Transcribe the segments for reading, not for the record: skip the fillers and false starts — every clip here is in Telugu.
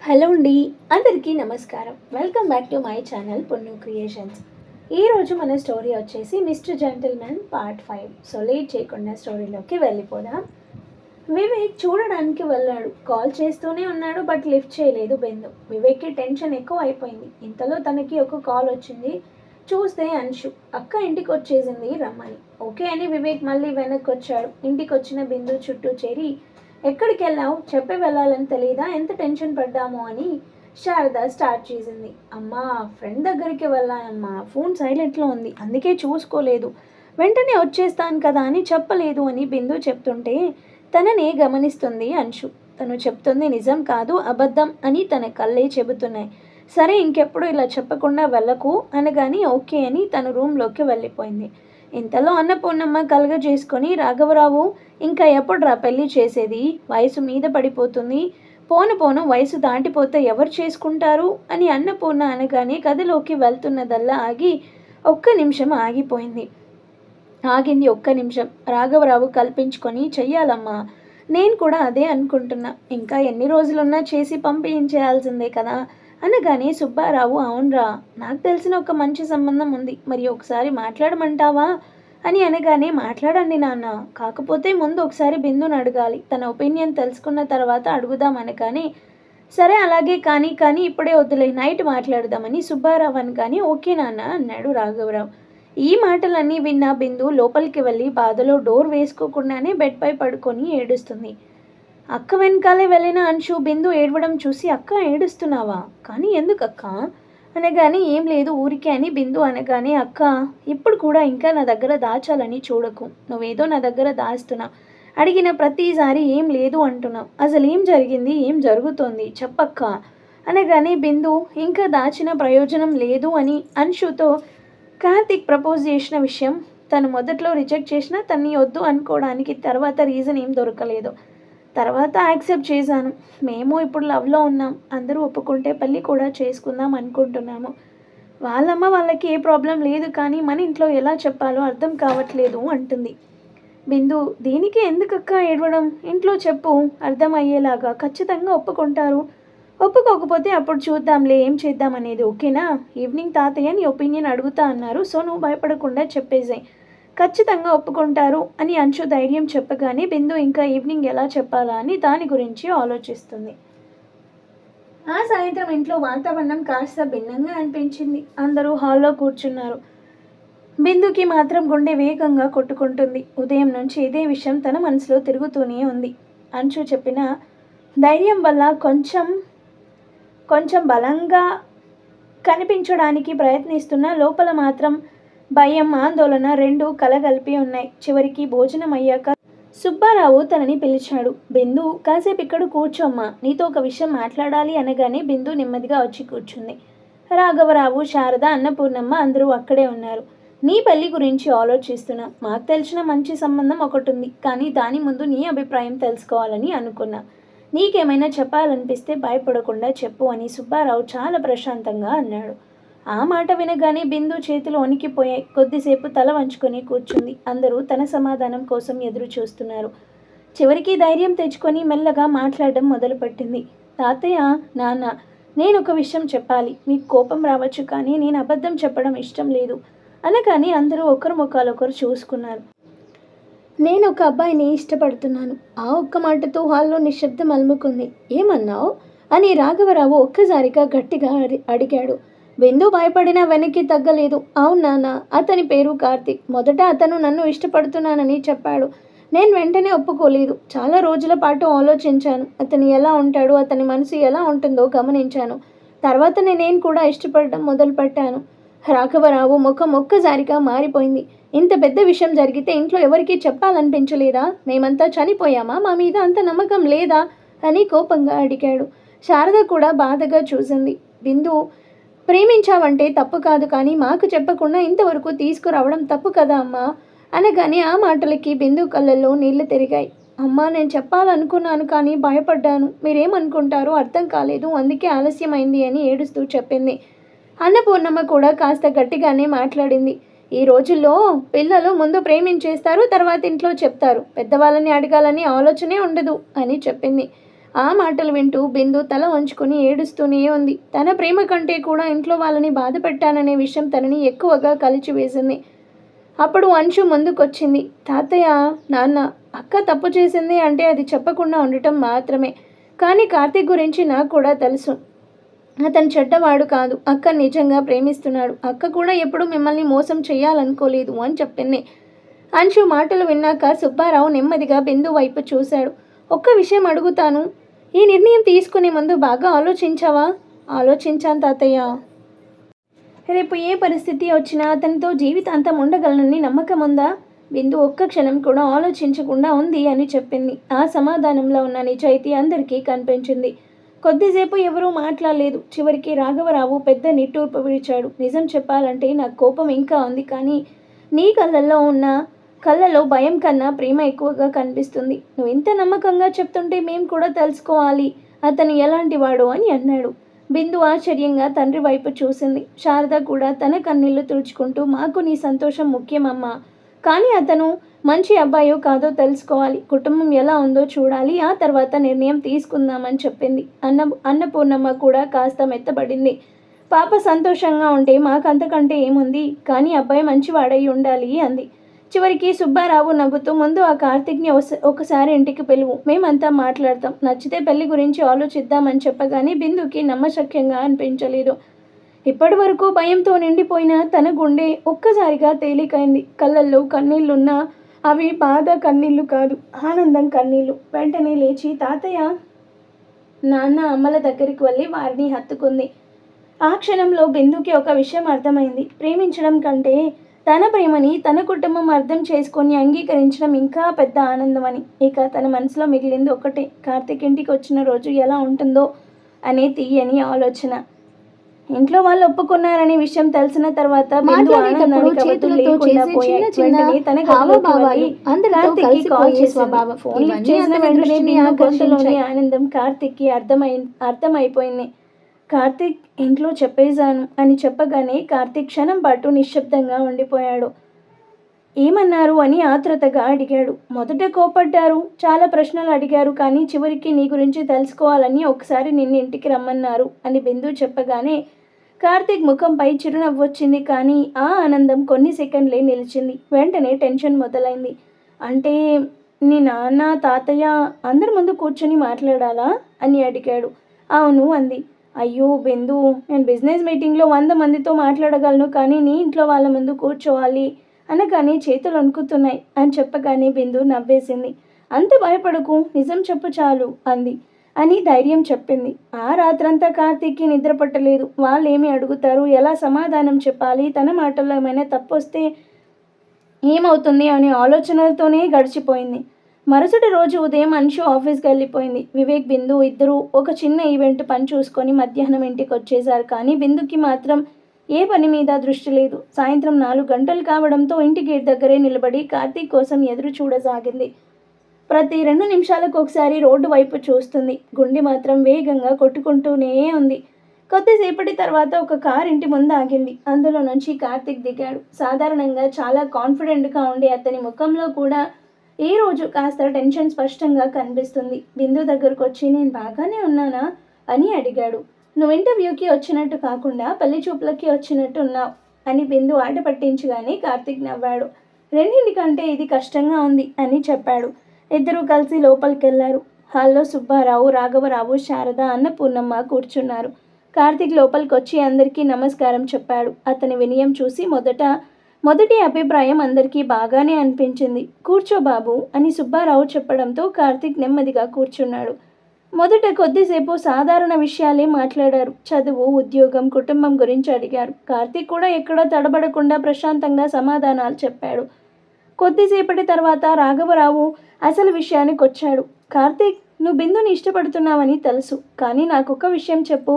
హలో అండి, అందరికీ నమస్కారం. Welcome back to my channel Punnu creations. ఈరోజు మన స్టోరీ వచ్చేసి mister gentlemen part 5. So late చేయకుండా స్టోరీలోకి వెళ్ళిపోదాం. వివేక్ చూడడానికి వెళ్ళాడు. కాల్ చేస్తూనే ఉన్నాడు, బట్ లిఫ్ట్ చేయలేదు బిందు. వివేక్కి టెన్షన్ ఎక్కువ అయిపోయింది. ఇంతలో తనకి ఒక కాల్ వచ్చింది. చూస్తే అంశు అక్క ఇంటికి వచ్చేసింది రమ్మని. ఓకే అని వివేక్ మళ్ళీ వెనక్కి వచ్చాడు. ఇంటికి వచ్చిన బిందు చుట్టూ చేరి, ఎక్కడికి వెళ్ళావు, చెప్పి వెళ్ళాలని తెలీదా, ఎంత టెన్షన్ పడ్డాము అని శారద స్టార్ట్ చేసింది. అమ్మా, ఫ్రెండ్ దగ్గరికి వెళ్ళానమ్మా, ఫోన్ సైలెంట్లో ఉంది, అందుకే చూసుకోలేదు, వెంటనే వచ్చేస్తాను కదా అని చెప్పలేదు అని బిందు చెప్తుంటే తనని గమనిస్తుంది అంశు. తను చెప్తుంది నిజం కాదు, అబద్ధం అని తన కళ్ళే చెబుతున్నాయి. సరే, ఇంకెప్పుడు ఇలా చెప్పకుండా వెళ్ళకు అనగాని ఓకే అని తన రూమ్లోకి వెళ్ళిపోయింది. ఇంతలో అన్నపూర్ణమ్మ కలుగజేసుకొని, రాఘవరావు ఇంకా ఎప్పుడురా పెళ్లి చేసేది, వయసు మీద పడిపోతుంది, పోను పోను వయసు దాటిపోతే ఎవరు చేసుకుంటారు అని అన్నపూర్ణ అనగానే గదిలోకి వెళ్తున్నదల్లా ఒక్క నిమిషం ఆగింది. ఒక్క నిమిషం. రాఘవరావు కల్పించుకొని, చెయ్యాలమ్మా, నేను కూడా అదే అనుకుంటున్నా, ఇంకా ఎన్ని రోజులున్నా చేసి పంపించేయాల్సిందే కదా అనగానే సుబ్బారావు, అవునరా, నాకు తెలిసిన ఒక మంచి సంబంధం ఉంది, మరి ఒకసారి మాట్లాడమంటావా అని అనగానే, మాట్లాడండి నాన్న, కాకపోతే ముందు ఒకసారి బిందుని అడగాలి, తన ఒపీనియన్ తెలుసుకున్న తర్వాత అడుగుదాం అనగానే, సరే అలాగే కానీ ఇప్పుడే వద్దులే, నైట్ మాట్లాడదామని సుబ్బారావు అనగానే ఓకే నాన్న అన్నాడు రాఘవరావు. ఈ మాటలన్నీ విన్న బిందు లోపలికి వెళ్ళి బాధలో డోర్ వేసుకోకుండానే బెడ్పై పడుకొని ఏడుస్తుంది. అక్క వెనకాలే వెళ్ళిన అంశు బిందు ఏడవడం చూసి, అక్క ఏడుస్తున్నావా, కానీ ఎందుకు అక్క అనగానే, ఏం లేదు ఊరికే అని బిందు అనగానే, అక్క ఇప్పుడు కూడా ఇంకా నా దగ్గర దాచాలని చూడకు, నువ్వేదో నా దగ్గర దాస్తున్నా, అడిగిన ప్రతిసారి ఏం లేదు అంటున్నావు, అసలు ఏం జరిగింది, ఏం జరుగుతోంది చెప్పక్క అనగానే బిందు ఇంకా దాచిన ప్రయోజనం లేదు అని అంశుతో కార్తిక్ ప్రపోజ్ చేసిన విషయం తను మొదట్లో రిజెక్ట్ చేసినా తన్ని వద్దు అనుకోవడానికి తర్వాత రీజన్ ఏం దొరకలేదు, తర్వాత యాక్సెప్ట్ చేశాను, మేము ఇప్పుడు లవ్లో ఉన్నాం, అందరూ ఒప్పుకుంటే పెళ్ళి కూడా చేసుకుందాం అనుకుంటున్నాము, వాళ్ళమ్మ వాళ్ళకి ఏ ప్రాబ్లం లేదు, కానీ మన ఇంట్లో ఎలా చెప్పాలో అర్థం కావట్లేదు అంటుంది. బిందు, దీనికి ఎందుకక్క ఏడవడం, ఇంట్లో చెప్పు, అర్థమయ్యేలాగా, ఖచ్చితంగా ఒప్పుకుంటారు, ఒప్పుకోకపోతే అప్పుడు చూద్దాంలే ఏం చేద్దాం అనేది, ఓకేనా, ఈవినింగ్ తాతయ్య నీ ఒపీనియన్ అడుగుతా అన్నారు, సో నువ్వు భయపడకుండా చెప్పేసాయి, ఖచ్చితంగా ఒప్పుకుంటారు అని అంశు ధైర్యం చెప్పగానే బిందు ఇంకా ఈవినింగ్ ఎలా చెప్పాలా అని దాని గురించి ఆలోచిస్తుంది. ఆ సాయంత్రం ఇంట్లో వాతావరణం కాస్త భిన్నంగా అనిపించింది. అందరూ హాల్లో కూర్చున్నారు. బిందుకి మాత్రం గుండె వేగంగా కొట్టుకుంటుంది. ఉదయం నుంచి ఇదే విషయం తన మనసులో తిరుగుతూనే ఉంది. అంశు చెప్పిన ధైర్యం వల్ల కొంచెం బలంగా కనిపించడానికి ప్రయత్నిస్తున్న లోపల మాత్రం భయం, ఆందోళన రెండూ కలగలిపి ఉన్నాయి. చివరికి భోజనం అయ్యాక సుబ్బారావు తనని పిలిచాడు. బిందు, కాసేపు ఇక్కడ కూర్చోమ్మా, నీతో ఒక విషయం మాట్లాడాలి అనగానే బిందు నెమ్మదిగా వచ్చి కూర్చుంది. రాఘవరావు, శారద, అన్నపూర్ణమ్మ అందరూ అక్కడే ఉన్నారు. నీ పెళ్లి గురించి ఆలోచిస్తున్నా, మాకు తెలిసిన మంచి సంబంధం ఒకటి ఉంది, కానీ దాని ముందు నీ అభిప్రాయం తెలుసుకోవాలని అనుకున్నా, నీకేమైనా చెప్పాలనిపిస్తే భయపడకుండా చెప్పు అని సుబ్బారావు చాలా ప్రశాంతంగా అన్నాడు. ఆ మాట వినగానే బిందు చేతులు వణికిపోయాయి. కొద్దిసేపు తల వంచుకొని కూర్చుంది. అందరూ తన సమాధానం కోసం ఎదురు చూస్తున్నారు. చివరికి ధైర్యం తెచ్చుకొని మెల్లగా మాట్లాడడం మొదలుపెట్టింది. తాతయ్య, నాన్న, నేను ఒక విషయం చెప్పాలి, మీకు కోపం రావచ్చు, కానీ నేను అబద్ధం చెప్పడం ఇష్టం లేదు అనగానే అందరూ ఒకరు ముఖాలొకరు చూసుకున్నారు. నేను ఒక అబ్బాయిని ఇష్టపడుతున్నాను. ఆ ఒక్క మాటతో హాల్లో నిశ్శబ్దం అలుముకుంది. ఏమన్నావు అని రాఘవరావు ఒక్కసారిగా గట్టిగా అడిగాడు. బిందు భయపడినా వెనక్కి తగ్గలేదు. అవును నాన్న, అతని పేరు కార్తిక్. మొదట అతను నన్ను ఇష్టపడుతున్నానని చెప్పాడు. నేను వెంటనే ఒప్పుకోలేదు. చాలా రోజుల పాటు ఆలోచించాను. అతను ఎలా ఉంటాడో, అతని మనసు ఎలా ఉంటుందో గమనించాను. తర్వాత నేను కూడా ఇష్టపడడం మొదలుపెట్టాను. రాఘవరావు ముఖం ఒక్కసారిగా మారిపోయింది. ఇంత పెద్ద విషయం జరిగితే ఇంట్లో ఎవరికీ చెప్పాలనిపించలేదా? మేమంతా చనిపోయామా? మా మీద అంత నమ్మకం లేదా అని కోపంగా అడిగాడు. శారద కూడా బాధగా చూసింది. బిందు, ప్రేమించావంటే తప్పు కాదు, కానీ మాకు చెప్పకుండా ఇంతవరకు తీసుకురావడం తప్పు కదా అమ్మా అనగానే ఆ మాటలకి బిందు కళ్ళల్లో నీళ్లు తిరిగాయి. అమ్మా, నేను చెప్పాలనుకున్నాను, కానీ భయపడ్డాను, మీరేమనుకుంటారో అర్థం కాలేదు, అందుకే ఆలస్యమైంది అని ఏడుస్తూ చెప్పింది. అన్నపూర్ణమ్మ కూడా కాస్త గట్టిగానే మాట్లాడింది. ఈ రోజుల్లో పిల్లలు ముందు ప్రేమించేస్తారు, తర్వాత ఇంట్లో చెప్తారు, పెద్దవాళ్ళని అడగాలని ఆలోచనే ఉండదు అని చెప్పింది. ఆ మాటలు వింటూ బిందు తల వంచుకొని ఏడుస్తూనే ఉంది. తన ప్రేమ కంటే కూడా ఇంట్లో వాళ్ళని బాధ పెట్టాననే విషయం తనని ఎక్కువగా కలిచివేసింది. అప్పుడు అంశు ముందుకొచ్చింది. తాతయ్య, నాన్న, అక్క తప్పు చేసింది అంటే అది చెప్పకుండా ఉండటం మాత్రమే. కానీ కార్తీక్ గురించి నాకు కూడా తెలుసు. అతను చెడ్డవాడు కాదు. అక్క నిజంగా ప్రేమిస్తున్నాడు. అక్క కూడా ఎప్పుడు మిమ్మల్ని మోసం చేయాలనుకోలేదు అని చెప్పింది. అంశు మాటలు విన్నాక సుబ్బారావు నెమ్మదిగా బిందు వైపు చూశాడు. ఒక్క విషయం అడుగుతాను. ఈ నిర్ణయం తీసుకునే ముందు బాగా ఆలోచించావా? ఆలోచించాను తాతయ్య. రేపు ఏ పరిస్థితి వచ్చినా అతనితో జీవితాంతం ఉండగలనని నమ్మకం ఉందా? బిందు ఒక్క క్షణం కూడా ఆలోచించకుండా ఉంది అని చెప్పింది. ఆ సమాధానంలో ఉన్న నిజాయితీ అందరికీ కనిపించింది. కొద్దిసేపు ఎవరూ మాట్లాడలేదు. చివరికి రాఘవరావు పెద్ద నిట్టూర్పు విడిచాడు. నిజం చెప్పాలంటే నాకు కోపం ఇంకా ఉంది, కానీ నీ కళ్ళలో భయం కన్నా ప్రేమ ఎక్కువగా కనిపిస్తుంది. నువ్వు ఇంత నమ్మకంగా చెప్తుంటే మేము కూడా తెలుసుకోవాలి అతను ఎలాంటి వాడు అని అన్నాడు. బిందు ఆశ్చర్యంగా తండ్రి వైపు చూసింది. శారద కూడా తన కన్నీళ్లు తుడుచుకుంటూ, మాకు నీ సంతోషం ముఖ్యమమ్మా, కానీ అతను మంచి అబ్బాయో కాదో తెలుసుకోవాలి. కుటుంబం ఎలా ఉందో చూడాలి. ఆ తర్వాత నిర్ణయం తీసుకుందామని చెప్పింది. అన్నపూర్ణమ్మ కూడా కాస్త మెత్తబడింది. పాప సంతోషంగా ఉంటే మాకంతకంటే ఏముంది, కానీ అబ్బాయి మంచివాడై ఉండాలి అంది. చివరికి సుబ్బారావు నవ్వుతూ, ముందు ఆ కార్తీక్ని ఒకసారి ఇంటికి పిలువు, మేమంతా మాట్లాడతాం. నచ్చితే పెళ్లి గురించి ఆలోచిద్దామని చెప్పగానే బిందుకి నమ్మశక్యంగా అనిపించలేదు. ఇప్పటి వరకు భయంతో నిండిపోయిన తన గుండె ఒక్కసారిగా తేలికైంది. కళ్ళల్లో కన్నీళ్లున్నా అవి బాధ కన్నీళ్లు కాదు, ఆనందం కన్నీళ్లు. వెంటనే లేచి తాతయ్య, నాన్న, అమ్మల దగ్గరికి వెళ్ళి వారిని హత్తుకుంది. ఆ క్షణంలో బిందుకి ఒక విషయం అర్థమైంది. ప్రేమించడం కంటే తన ప్రేమని తన కుటుంబం అర్థం చేసుకొని అంగీకరించడం ఇంకా పెద్ద ఆనందమని. ఇక తన మనసులో మిగిలింది ఒక్కటే, కార్తీక్ ఇంటికి వచ్చిన రోజు ఎలా ఉంటుందో అనే తీయని ఆలోచన. ఇంట్లో వాళ్ళు ఒప్పుకున్నారనే విషయం తెలిసిన తర్వాత బిందు ఆనందానికి అవధులు లేకుండా పోయాయి. వెంటనే తన గదిలోకి కార్తీక్కి కాల్ చేసింది. ఫోన్ లిఫ్ట్ చేసిన వెంటనే బిందు గొంతులోని ఆనందం కార్తీక్కి అర్థమైపోయింది. కార్తీక్, ఇంట్లో చెప్పేశాను అని చెప్పగానే కార్తీక్ క్షణం పాటు నిశ్శబ్దంగా ఉండిపోయాడు. ఏమన్నారు అని ఆత్రుతగా అడిగాడు. మొదట కోపడ్డారు, చాలా ప్రశ్నలు అడిగారు, కానీ చివరికి నీ గురించి తెలుసుకోవాలని ఒకసారి నిన్ను ఇంటికి రమ్మన్నారు అని బిందు చెప్పగానే కార్తీక్ ముఖంపై చిరునవ్వు వచ్చింది. కానీ ఆ ఆనందం కొన్ని సెకండ్లే నిలిచింది. వెంటనే టెన్షన్ మొదలైంది. అంటే నీ నాన్న, తాతయ్య అందరి ముందు కూర్చొని మాట్లాడాలా అని అడిగాడు. అవును అంది. అయ్యో బిందు, నేను బిజినెస్ మీటింగ్లో 100 మందితో మాట్లాడగలను, కానీ నీ ఇంట్లో వాళ్ళ ముందు కూర్చోవాలి అనగానే చేతులు వణుకుతున్నాయి అని చెప్పగానే బిందు నవ్వేసింది. అంత భయపడకు, నిజం చెప్పు చాలు అంది అని ధైర్యం చెప్పింది. ఆ రాత్రంతా కార్తీక్కి నిద్ర పట్టలేదు. వాళ్ళు ఏమి అడుగుతారు, ఎలా సమాధానం చెప్పాలి, తన మాటల్లో ఏమైనా తప్పు వస్తే ఏమవుతుంది అనే ఆలోచనలతోనే గడిచిపోయింది. మరుసటి రోజు ఉదయం అంశు ఆఫీస్కి వెళ్ళిపోయింది. వివేక్, బిందు ఇద్దరూ ఒక చిన్న ఈవెంట్ పని చూసుకొని మధ్యాహ్నం ఇంటికి వచ్చేశారు. కానీ బిందుకి మాత్రం ఏ పని మీద దృష్టి లేదు. సాయంత్రం 4 గంటలు కావడంతో ఇంటి గేట్ దగ్గరే నిలబడి కార్తీక్ కోసం ఎదురు చూడసాగింది. ప్రతి 2 నిమిషాలకు ఒకసారి రోడ్డు వైపు చూస్తుంది. గుండె మాత్రం వేగంగా కొట్టుకుంటూనే ఉంది. కొద్దిసేపటి తర్వాత ఒక కార్ ఇంటి ముందు ఆగింది. అందులో నుంచి కార్తీక్ దిగాడు. సాధారణంగా చాలా కాన్ఫిడెంట్గా ఉండే అతని ముఖంలో కూడా ఈ రోజు కాస్త టెన్షన్ స్పష్టంగా కనిపిస్తుంది. బిందు దగ్గరకు వచ్చి, నేను బాగానే ఉన్నానా అని అడిగాడు. నువ్వు ఇంటర్వ్యూకి వచ్చినట్టు కాకుండా పెళ్లి చూపులకి వచ్చినట్టు ఉన్నావు అని బిందు ఆట పట్టించగానే కార్తీక్ నవ్వాడు. రెండింటికంటే ఇది కష్టంగా ఉంది అని చెప్పాడు. ఇద్దరూ కలిసి లోపలికి వెళ్ళారు. హాల్లో సుబ్బారావు, రాఘవరావు, శారద, అన్నపూర్ణమ్మ కూర్చున్నారు. కార్తీక్ లోపలికి వచ్చి అందరికీ నమస్కారం చెప్పాడు. అతని వినయం చూసి మొదటి అభిప్రాయం అందరికీ బాగానే అనిపించింది. కూర్చో బాబు అని సుబ్బారావు చెప్పడంతో కార్తీక్ నెమ్మదిగా కూర్చున్నాడు. మొదట కొద్దిసేపు సాధారణ విషయాలే మాట్లాడారు. చదువు, ఉద్యోగం, కుటుంబం గురించి అడిగారు. కార్తీక్ కూడా ఎక్కడో తడబడకుండా ప్రశాంతంగా సమాధానాలు చెప్పాడు. కొద్దిసేపటి తర్వాత రాఘవరావు అసలు విషయానికి వచ్చాడు. కార్తీక్, నువ్వు బిందుని ఇష్టపడుతున్నావని తెలుసు, కానీ నాకొక విషయం చెప్పు.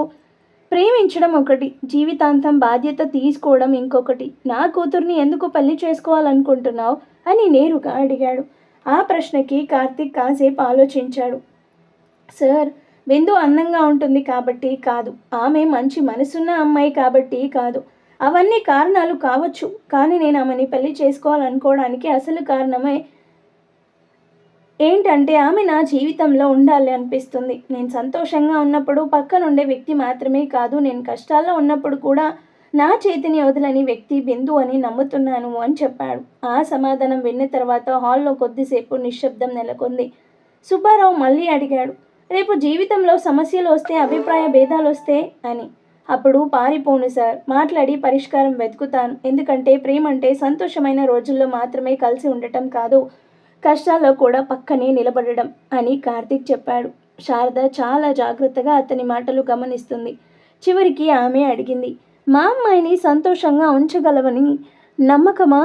ప్రేమించడం ఒకటి, జీవితాంతం బాధ్యత తీసుకోవడం ఇంకొకటి. నా కూతుర్ని ఎందుకు పెళ్లి చేసుకోవాలనుకుంటున్నావు అని నేరుగా అడిగాడు. ఆ ప్రశ్నకి కార్తీక్ కాసేపు ఆలోచించాడు. సార్, బిందు అందంగా ఉంటుంది కాబట్టి కాదు, ఆమె మంచి మనసున్న అమ్మాయి కాబట్టి కాదు. అవన్నీ కారణాలు కావచ్చు, కానీ నేను ఆమెని పెళ్లి చేసుకోవాలనుకోవడానికి అసలు కారణమే ఏంటంటే ఆమె నా జీవితంలో ఉండాలి అనిపిస్తుంది. నేను సంతోషంగా ఉన్నప్పుడు పక్కనుండే వ్యక్తి మాత్రమే కాదు, నేను కష్టాల్లో ఉన్నప్పుడు కూడా నా చేతిని వదలని వ్యక్తి బిందు అని నమ్ముతున్నాను అని చెప్పాడు. ఆ సమాధానం విన్న తర్వాత హాల్లో కొద్దిసేపు నిశ్శబ్దం నెలకొంది. సుబ్బారావు మళ్ళీ అడిగాడు, రేపు జీవితంలో సమస్యలు వస్తే, అభిప్రాయ భేదాలు వస్తే అని. అప్పుడు పారిపోను సార్, మాట్లాడి పరిష్కారం వెతుకుతాను. ఎందుకంటే ప్రేమ అంటే సంతోషమైన రోజుల్లో మాత్రమే కలిసి ఉండటం కాదు, కష్టాల్లో కూడా పక్కనే నిలబడడం అని కార్తీక్ చెప్పాడు. శారద చాలా జాగ్రత్తగా అతని మాటలు గమనిస్తుంది. చివరికి ఆమె అడిగింది, మా అమ్మాయిని సంతోషంగా ఉంచగలవని నమ్మకమా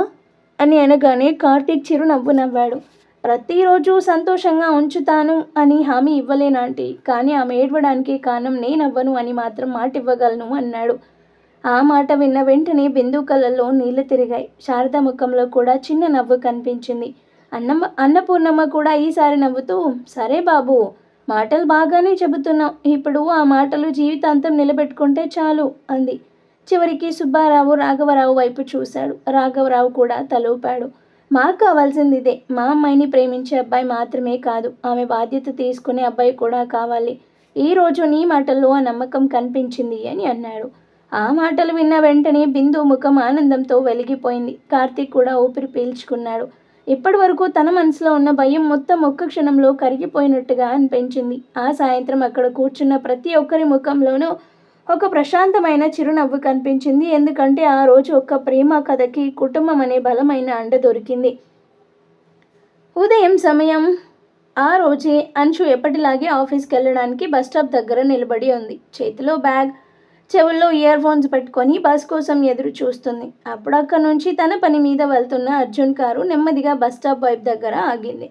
అని అనగానే కార్తీక్ చిరునవ్వు నవ్వాడు. ప్రతిరోజు సంతోషంగా ఉంచుతాను అని హామీ ఇవ్వలేనాంటీ, కానీ ఆమె ఏడవడానికి కారణం నేనవ్వను అని మాత్రం మాట ఇవ్వగలను అన్నాడు. ఆ మాట విన్న వెంటనే బిందు కళ్ళల్లో నీళ్లు తిరిగాయి. శారద ముఖంలో కూడా చిన్న నవ్వు కనిపించింది. అన్నపూర్ణమ్మ కూడా ఈసారి నవ్వుతూ, సరే బాబు, మాటలు బాగానే చెబుతున్నావు, ఇప్పుడు ఆ మాటలు జీవితాంతం నిలబెట్టుకుంటే చాలు అంది. చివరికి సుబ్బారావు రాఘవరావు వైపు చూశాడు. రాఘవరావు కూడా తలూపాడు. మాకు కావాల్సింది ఇదే, మా అమ్మాయిని ప్రేమించే అబ్బాయి మాత్రమే కాదు, ఆమె బాధ్యత తీసుకునే అబ్బాయి కూడా కావాలి. ఈరోజు నీ మాటల్లో ఆ నమ్మకం కనిపించింది అని అన్నాడు. ఆ మాటలు విన్న వెంటనే బిందు ముఖం ఆనందంతో వెలిగిపోయింది. కార్తీక్ కూడా ఊపిరి పీల్చుకున్నాడు. ఇప్పటి వరకు తన మనసులో ఉన్న భయం మొత్తం ఒక్క క్షణంలో కరిగిపోయినట్టుగా అనిపించింది. ఆ సాయంత్రం అక్కడ కూర్చున్న ప్రతి ఒక్కరి ముఖంలోనూ ఒక ప్రశాంతమైన చిరునవ్వు కనిపించింది. ఎందుకంటే ఆ రోజు ఒక్క ప్రేమ కథకి కుటుంబం అనే బలమైన అండ దొరికింది. ఉదయం సమయం ఆ రోజే అంశు ఎప్పటిలాగే ఆఫీస్కి వెళ్ళడానికి బస్టాప్ దగ్గర నిలబడి ఉంది. చేతిలో బ్యాగ్, చెవుల్లో ఇయర్ ఫోన్స్ పెట్టుకొని బస్ కోసం ఎదురు చూస్తుంది. అప్పుడు అక్కడి నుంచి తన పని మీద వెళ్తున్న అర్జున్ కారు నెమ్మదిగా బస్టాప్ వైపు దగ్గర ఆగింది.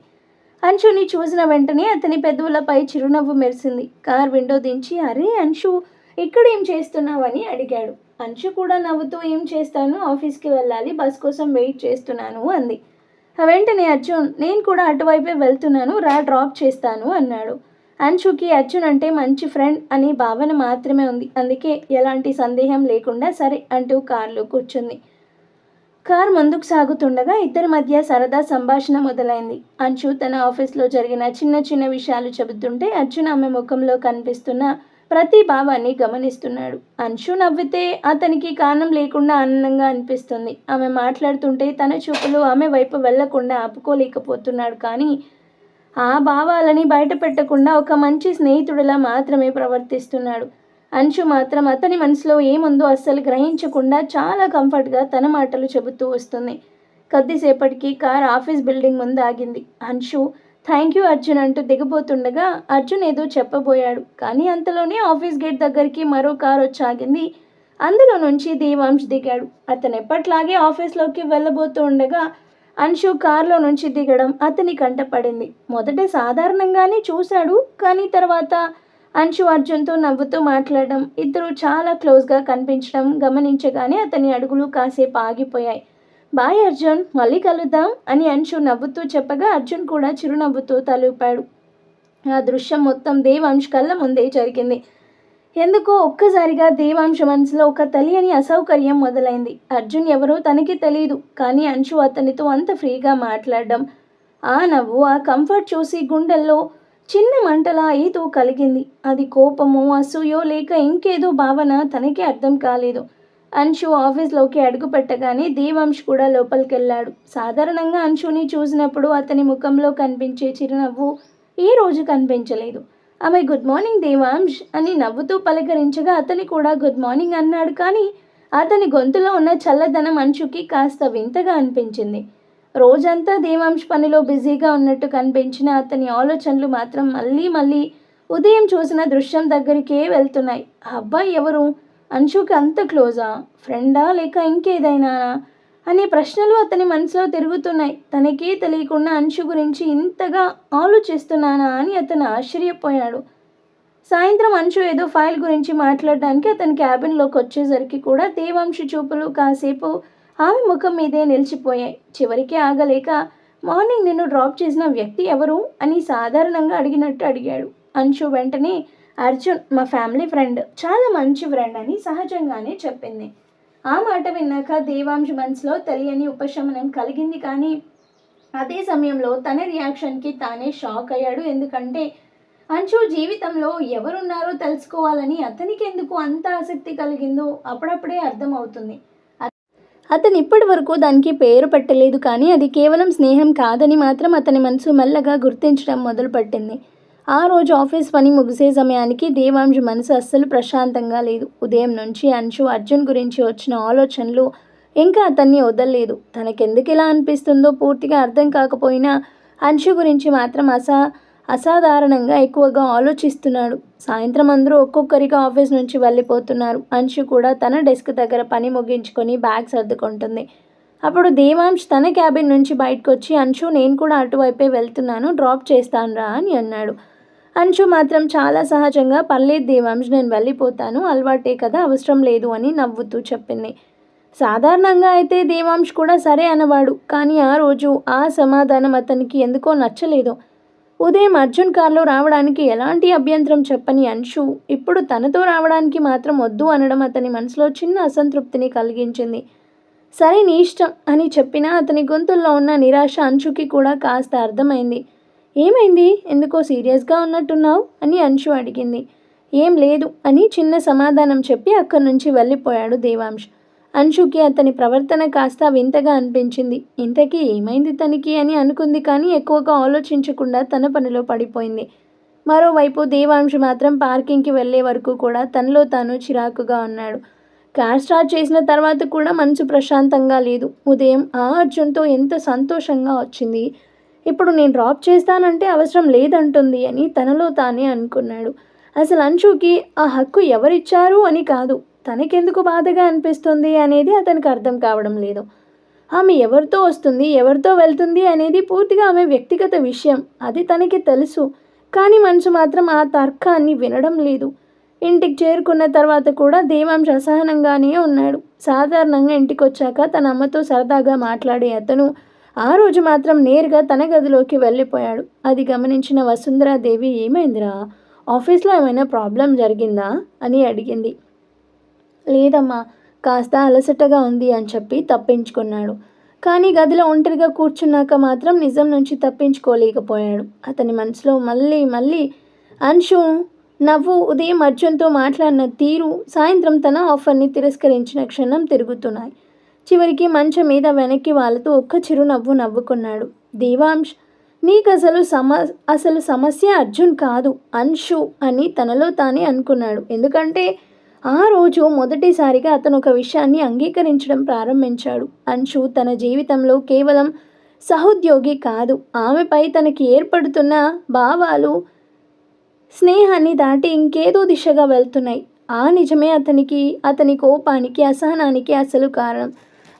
అంశుని చూసిన వెంటనే అతని పెదవులపై చిరునవ్వు మెరిసింది. కార్ విండో దించి, అరే అంశు, ఇక్కడ ఏం చేస్తున్నావని అడిగాడు. అంశు కూడా నవ్వుతూ, ఏం చేస్తాను, ఆఫీస్కి వెళ్ళాలి, బస్ కోసం వెయిట్ చేస్తున్నాను అంది. వెంటనే అర్జున్, నేను కూడా అటువైపే వెళ్తున్నాను, రా డ్రాప్ చేస్తాను అన్నాడు. అంశుకి అర్జున్ అంటే మంచి ఫ్రెండ్ అని భావన మాత్రమే ఉంది. అందుకే ఎలాంటి సందేహం లేకుండా సరే అంటూ కారులో కూర్చుంది. కార్ ముందుకు సాగుతుండగా ఇద్దరి మధ్య సరదా సంభాషణ మొదలైంది. అంశు తన ఆఫీస్లో జరిగిన చిన్న చిన్న విషయాలు చెబుతుంటే అర్జున్ ఆమె ముఖంలో కనిపిస్తున్న ప్రతి భావాన్ని గమనిస్తున్నాడు. అంశు నవ్వితే అతనికి కారణం లేకుండా ఆనందంగా అనిపిస్తుంది. ఆమె మాట్లాడుతుంటే తన చూపులు ఆమె వైపు వెళ్లకుండా ఆపుకోలేకపోతున్నాడు. కానీ ఆ భావాలని బయట పెట్టకుండా ఒక మంచి స్నేహితుడిలా మాత్రమే ప్రవర్తిస్తున్నాడు. అంశు మాత్రం అతని మనసులో ఏముందో అస్సలు గ్రహించకుండా చాలా కంఫర్ట్గా తన మాటలు చెబుతూ వస్తుంది. కొద్దిసేపటికి కార్ ఆఫీస్ బిల్డింగ్ ముందు ఆగింది. అంశు థ్యాంక్ యూ అర్జున్ అంటూ దిగబోతుండగా అర్జున్ ఏదో చెప్పబోయాడు. కానీ అంతలోనే ఆఫీస్ గేట్ దగ్గరికి మరో కార్ వచ్చి ఆగింది. అందులో నుంచి దేవాంశ్ దిగాడు. అతను ఎప్పట్లాగే ఆఫీస్లోకి వెళ్ళబోతూ ఉండగా అంశు కారులో నుంచి దిగడం అతని కంటపడింది. మొదట సాధారణంగానే చూశాడు, కానీ తర్వాత అంశు అర్జున్తో నవ్వుతూ మాట్లాడడం, ఇద్దరు చాలా క్లోజ్గా కనిపించడం గమనించగానే అతని అడుగులు కాసేపు ఆగిపోయాయి. బాయ్ అర్జున్, మళ్ళీ కలుద్దాం అని అంశు నవ్వుతూ చెప్పగా అర్జున్ కూడా చిరునవ్వుతూ తలూపాడు. ఆ దృశ్యం మొత్తం దేవాంశ్ కళ్ళ ముందే జరిగింది. ఎందుకో ఒక్కసారిగా దేవాంశ మనసులో ఒక తెలియని అసౌకర్యం మొదలైంది. అర్జున్ ఎవరో తనకి తెలియదు, కానీ అంశు అతనితో అంత ఫ్రీగా మాట్లాడడం, ఆ నవ్వు, ఆ కంఫర్ట్ చూసి గుండెల్లో చిన్న మంటలా ఏదో కలిగింది. అది కోపమో, అసూయో లేక ఇంకేదో భావన తనకి అర్థం కాలేదు. అంశు ఆఫీస్లోకి అడుగు పెట్టగానే దేవాంశ్ కూడా లోపలికి వెళ్ళాడు. సాధారణంగా అంశుని చూసినప్పుడు అతని ముఖంలో కనిపించే చిరునవ్వు ఈ రోజు కనిపించలేదు. ఆమె గుడ్ మార్నింగ్ దేవాంశ్ అని నవ్వుతూ పలకరించగా అతని కూడా గుడ్ మార్నింగ్ అన్నాడు. కానీ అతని గొంతులో ఉన్న చల్లదనం అంశుకి కాస్త వింతగా అనిపించింది. రోజంతా దేవాంశ్ పనిలో బిజీగా ఉన్నట్టు కనిపించిన అతని ఆలోచనలు మాత్రం మళ్ళీ మళ్ళీ ఉదయం చూసిన దృశ్యం దగ్గరికే వెళ్తున్నాయి. ఆ అబ్బాయి ఎవరు? అంశుకి అంత క్లోజా, ఫ్రెండా, లేక ఇంకేదైనా అనే ప్రశ్నలు అతని మనసులో తిరుగుతున్నాయి. తనకే తెలియకుండా అంశు గురించి ఇంతగా ఆలోచిస్తున్నానా అని అతను ఆశ్చర్యపోయాడు. సాయంత్రం అంశు ఏదో ఫైల్ గురించి మాట్లాడడానికి అతని క్యాబిన్లోకి వచ్చేసరికి కూడా దేవాంశు చూపులు కాసేపు ఆమె ముఖం మీదే నిలిచిపోయాయి. చివరికి ఆగలేక, మార్నింగ్ నిన్ను డ్రాప్ చేసిన వ్యక్తి ఎవరు అని సాధారణంగా అడిగినట్టు అడిగాడు. అంశు వెంటనే అర్జున్, మా ఫ్యామిలీ ఫ్రెండ్, చాలా మంచి ఫ్రెండ్ అని సహజంగానే చెప్పింది. ఆ మాట విన్నాక దేవాంశ్ మనసులో తెలియని ఉపశమనం కలిగింది. కానీ అదే సమయంలో తన రియాక్షన్కి తానే షాక్ అయ్యాడు. ఎందుకంటే అంశు జీవితంలో ఎవరున్నారో తెలుసుకోవాలని అతనికి ఎందుకు అంత ఆసక్తి కలిగిందో అప్పుడప్పుడే అర్థమవుతుంది. అతను ఇప్పటి వరకు దానికి పేరు పెట్టలేదు, కానీ అది కేవలం స్నేహం కాదని మాత్రం అతని మనసు మెల్లగా గుర్తించడం మొదలుపెట్టింది. ఆ రోజు ఆఫీస్ పని ముగిసే సమయానికి దేవాంశ్ మనసు అస్సలు ప్రశాంతంగా లేదు. ఉదయం నుంచి అంశు అర్జున్ గురించి వచ్చిన ఆలోచనలు ఇంకా అతన్ని వదలలేదు. తనకెందుకు ఇలా అనిపిస్తుందో పూర్తిగా అర్థం కాకపోయినా అంశు గురించి మాత్రం అసాధారణంగా ఎక్కువగా ఆలోచిస్తున్నాడు. సాయంత్రం అందరూ ఒక్కొక్కరిగా ఆఫీస్ నుంచి వెళ్ళిపోతున్నారు. అంశు కూడా తన డెస్క్ దగ్గర పని ముగించుకొని బ్యాగ్ సర్దుకుంటుంది. అప్పుడు దేవాంశ్ తన క్యాబిన్ నుంచి బయటకు వచ్చి, అంశు నేను కూడా అటువైపే వెళ్తున్నాను, డ్రాప్ చేస్తానురా అని అన్నాడు. అంశు మాత్రం చాలా సహజంగా పర్లేదు దేవాంశ్, నేను వెళ్ళిపోతాను, అలవాటే కదా, అవసరం లేదు అని నవ్వుతూ చెప్పింది. సాధారణంగా అయితే దేవాంశ్ కూడా సరే అనవాడు, కానీ ఆ రోజు ఆ సమాధానం అతనికి ఎందుకో నచ్చలేదు. ఉదయం అర్జున్ కార్లో రావడానికి ఎలాంటి అభ్యంతరం చెప్పని అంశు ఇప్పుడు తనతో రావడానికి మాత్రం వద్దు అనడం అతని మనసులో చిన్న అసంతృప్తిని కలిగించింది. సరే నీ ఇష్టం అని చెప్పినా అతని గొంతుల్లో ఉన్న నిరాశ అంశుకి కూడా కాస్త అర్థమైంది. ఏమైంది, ఎందుకో సీరియస్గా ఉన్నట్టున్నావు అని అంశు అడిగింది. ఏం లేదు అని చిన్న సమాధానం చెప్పి అక్కడి నుంచి వెళ్ళిపోయాడు దేవాంశ్. అంశుకి అతని ప్రవర్తన కాస్త వింతగా అనిపించింది. ఇంతకీ ఏమైంది తనకి అని అనుకుంది, కానీ ఎక్కువగా ఆలోచించకుండా తన పనిలో పడిపోయింది. మరోవైపు దేవాంశ్ మాత్రం పార్కింగ్కి వెళ్లే వరకు కూడా తనలో తాను చిరాకుగా ఉన్నాడు. కార్ స్టార్ట్ చేసిన తర్వాత కూడా మనసు ప్రశాంతంగా లేదు. ఉదయం ఆ అర్జున్తో ఎంత సంతోషంగా వచ్చింది, ఇప్పుడు నేను డ్రాప్ చేస్తానంటే అవసరం లేదంటుంది అని తనలో తానే అనుకున్నాడు. అసలు అంశుకి ఆ హక్కు ఎవరిచ్చారు అని కాదు, తనకెందుకు బాధగా అనిపిస్తుంది అనేది అతనికి అర్థం కావడం లేదు. ఆమె ఎవరితో వస్తుంది, ఎవరితో వెళ్తుంది అనేది పూర్తిగా ఆమె వ్యక్తిగత విషయం, అది తనకి తెలుసు. కానీ మనసు మాత్రం ఆ తర్కాన్ని వినడం లేదు. ఇంటికి చేరుకున్న తర్వాత కూడా దేవాంశ్ అసహనంగానే ఉన్నాడు. సాధారణంగా ఇంటికి వచ్చాక తన అమ్మతో సరదాగా మాట్లాడే అతను ఆ రోజు మాత్రం నేరుగా తన గదిలోకి వెళ్ళిపోయాడు. అది గమనించిన వసుంధరాదేవి, ఏమైందిరా, ఆఫీస్లో ఏమైనా ప్రాబ్లం జరిగిందా అని అడిగింది. లేదమ్మా, కాస్త అలసటగా ఉంది అని చెప్పి తప్పించుకున్నాడు. కానీ గదిలో ఒంటరిగా కూర్చున్నాక మాత్రం నిజం నుంచి తప్పించుకోలేకపోయాడు. అతని మనసులో మళ్ళీ మళ్ళీ అంశు నవ్వు, ఉదయం అర్జున్తో మాట్లాడిన తీరు, సాయంత్రం తన ఆఫర్ని తిరస్కరించిన క్షణం తిరుగుతున్నాయి. చివరికి మంచం మీద వెనక్కి వాలుతూ ఒక్క చిరునవ్వు నవ్వుకున్నాడు. దేవాంశ్, నీకు అసలు సమస్య అర్జున్ కాదు, అంశు అని తనలో తానే అనుకున్నాడు. ఎందుకంటే ఆ రోజు మొదటిసారిగా అతను ఒక విషయాన్ని అంగీకరించడం ప్రారంభించాడు. అంశు తన జీవితంలో కేవలం సహోద్యోగి కాదు, ఆమెపై తనకి ఏర్పడుతున్న భావాలు స్నేహాన్ని దాటి ఇంకేదో దిశగా వెళ్తున్నాయి. ఆ నిజమే అతని కోపానికి, అసహనానికి అసలు కారణం.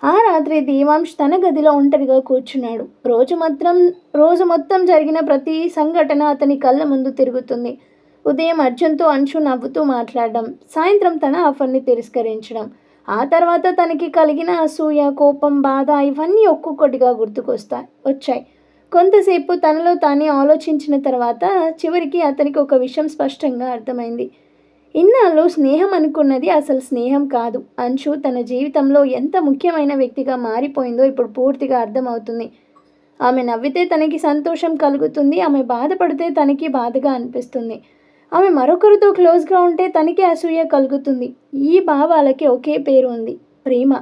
ఆ రాత్రి దేవాంశ్ తన గదిలో ఒంటరిగా కూర్చున్నాడు. రోజు మొత్తం జరిగిన ప్రతి సంఘటన అతని కళ్ళ ముందు తిరుగుతుంది. ఉదయం అర్జున్తో అంశు నవ్వుతూ మాట్లాడడం, సాయంత్రం తన ఆఫర్ని తిరస్కరించడం, ఆ తర్వాత తనకి కలిగిన అసూయ, కోపం, బాధ ఇవన్నీ ఒక్కొక్కటిగా వచ్చాయి. కొంతసేపు తనలో తానే ఆలోచించిన తర్వాత చివరికి అతనికి ఒక విషయం స్పష్టంగా అర్థమైంది. ఇన్నాళ్ళు స్నేహం అనుకున్నది అసలు స్నేహం కాదు. అంశు తన జీవితంలో ఎంత ముఖ్యమైన వ్యక్తిగా మారిపోయిందో ఇప్పుడు పూర్తిగా అర్థమవుతుంది. ఆమె నవ్వితే తనకి సంతోషం కలుగుతుంది, ఆమె బాధపడితే తనకి బాధగా అనిపిస్తుంది. ఆమె మరొకరితో క్లోజ్గా ఉంటే తనకి అసూయ కలుగుతుంది. ఈ భావాలకి ఒకే పేరు ఉంది, ప్రేమ.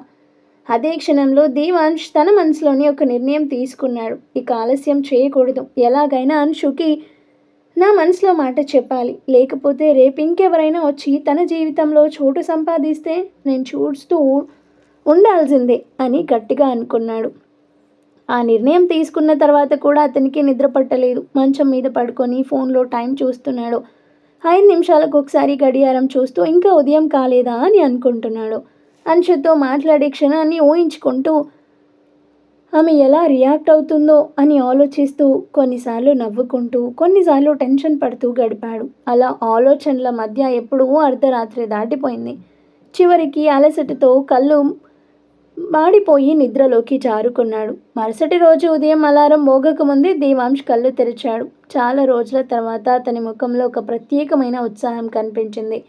అదే క్షణంలో దేవాంశ్ తన మనసులోని ఒక నిర్ణయం తీసుకున్నాడు. ఇక ఆలస్యం చేయకూడదు. ఎలాగైనా అంశుకి నా మనసులో మాట చెప్పాలి, లేకపోతే రేపు ఇంకెవరైనా వచ్చి తన జీవితంలో చోటు సంపాదిస్తే నేను చూస్తూ ఉండాల్సిందే అని గట్టిగా అనుకున్నాడు. ఆ నిర్ణయం తీసుకున్న తర్వాత కూడా అతనికి నిద్ర పట్టలేదు. మంచం మీద పడుకొని ఫోన్లో టైం చూస్తున్నాడు. 5 నిమిషాలకు ఒకసారి గడియారం చూస్తూ ఇంకా ఉదయం కాలేదా అని అనుకుంటున్నాడు. అంశుతో మాట్లాడే క్షణాన్ని ఊహించుకుంటూ ఆమె ఎలా రియాక్ట్ అవుతుందో అని ఆలోచిస్తూ, కొన్నిసార్లు నవ్వుకుంటూ, కొన్నిసార్లు టెన్షన్ పడుతూ గడిపాడు. అలా ఆలోచనల మధ్య ఎప్పుడూ అర్ధరాత్రి దాటిపోయింది. చివరికి అలసటతో కళ్ళు మాడిపోయి నిద్రలోకి జారుకున్నాడు. మరుసటి రోజు ఉదయం అలారం మోగకముందే దేవాంశ్ కళ్ళు తెరిచాడు. చాలా రోజుల తర్వాత అతని ముఖంలో ఒక ప్రత్యేకమైన ఉత్సాహం కనిపించింది.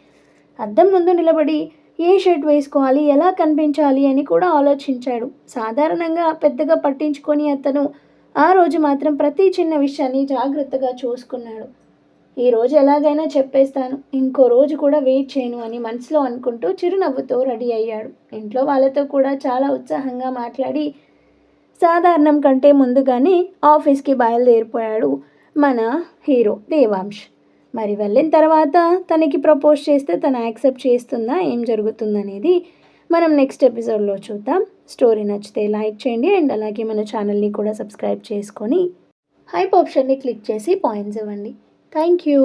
అద్దం ముందు నిలబడి ఏ షర్ట్ వేసుకోవాలి, ఎలా కనిపించాలి అని కూడా ఆలోచించాడు. సాధారణంగా పెద్దగా పట్టించుకొని అతను ఆ రోజు మాత్రం ప్రతి చిన్న విషయాన్ని జాగ్రత్తగా చూసుకున్నాడు. ఈరోజు ఎలాగైనా చెప్పేస్తాను, ఇంకో రోజు కూడా వెయిట్ చేయను అని మనసులో అనుకుంటూ చిరునవ్వుతో రెడీ అయ్యాడు. ఇంట్లో వాళ్ళతో కూడా చాలా ఉత్సాహంగా మాట్లాడి సాధారణం కంటే ముందుగానే ఆఫీస్కి బయలుదేరిపోయాడు మన హీరో దేవాంశ్. మరి వెళ్ళిన తర్వాత తనకి ప్రపోజ్ చేస్తే తను యాక్సెప్ట్ చేస్తుందా, ఏం జరుగుతుందనేది మనం నెక్స్ట్ ఎపిసోడ్లో చూద్దాం. స్టోరీ నచ్చితే లైక్ చేయండి అండ్ అలాగే మన ఛానల్ని కూడా సబ్స్క్రైబ్ చేసుకొని హైప్ ఆప్షన్ని క్లిక్ చేసి పాయింట్స్ ఇవ్వండి. Thank you.